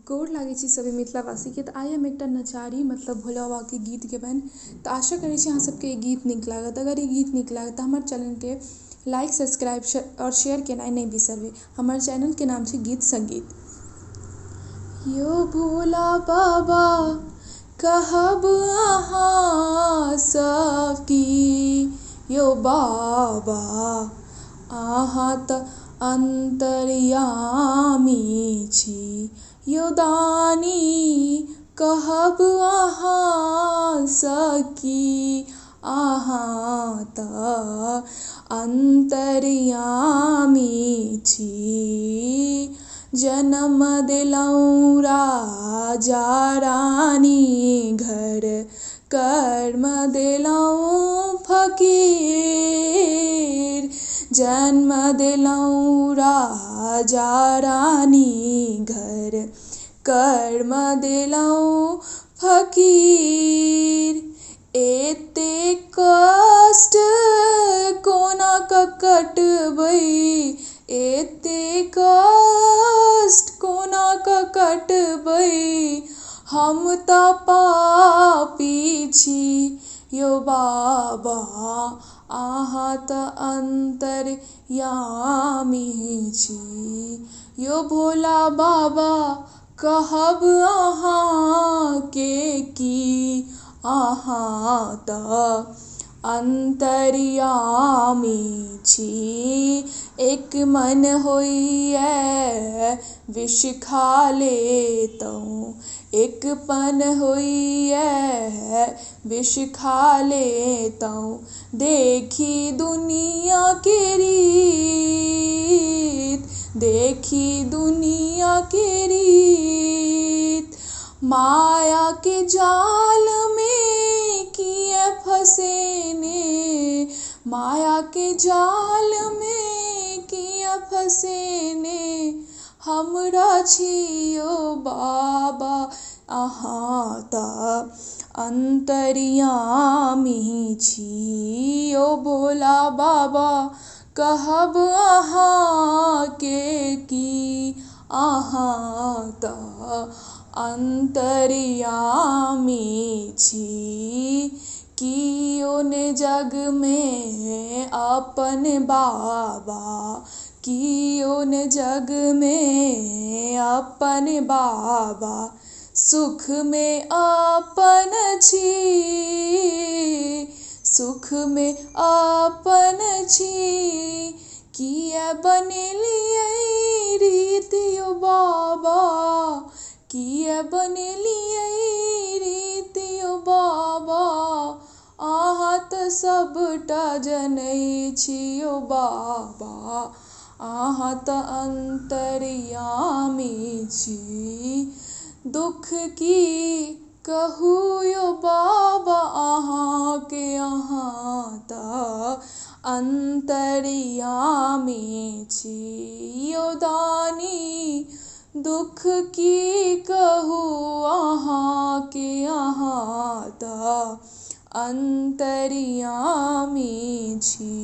गोर लागै छी सभी मिथिलावासी के। आइ हम एकटा नचारी मतलब भोला बाबा के गीत गेबनि। तऽ आशा करै छी अहाँ सबके ई गीत नीक लागत। अगर ई गीत नीक लागत तऽ हमर चैनल के लाइक सब्सक्राइब और शेयर केनाइ नहीं बिसरबै। हमर चैनल के नाम छै गीत संगीत। यो भोला बाबा कहब अहाँ सकी, यो बाबा अहाँ तऽ अंतर्यामी छी, यो दानी कहब अहाँ सकी, अहाँ तऽ अंतर्यामी छी। जन्म देलौं राजा रानी घर, कर्म देलौं फकीर। जन्म देलौं राजा रानी घर, कर्म देलौं फकीर। एते कष्ट कोना कऽ कटबै, एते कष्ट कोना कऽ कटबै, हम तऽ पापी छी, यो बाबा अहाँ तऽ अंतर्यामी छी। यो भोला बाबा कहब अहाँ के की, अहाँ तऽ अंतर्यामी छी। एक मन होइए विष खा लेतौं, एक पन होइए विष खा लेतौं। देखी दुनिया के रीत, देखी दुनिया के रीत। माया के जाल में किए फसेने, माया के जाल में किए फसेने। हमरा छियो बाबा अहाँ तऽ अंतर्यामी छी। यो भोला बाबा कहब अहाँ के की, अहाँ तऽ अंतर्यामी छी। कियो ने जग में अपन बाबा, कियो ने जग में अपन बाबा। सुख में अपन छी, सुख में अपन छी। किया बनेलियै रीत यो बाबा, किया बनेलियै रीत यो बाबा। अहाँ तऽ सबटा जनै छी यो बाबा, अहाँ तऽ अंतर्यामी छी। दुख की कहू यो बाबा अहाँ के, अहाँ तऽ अंतर्यामी छी। यो दानी दुख की कहू अहाँ के, अहाँ तऽ अंतर्यामी छी।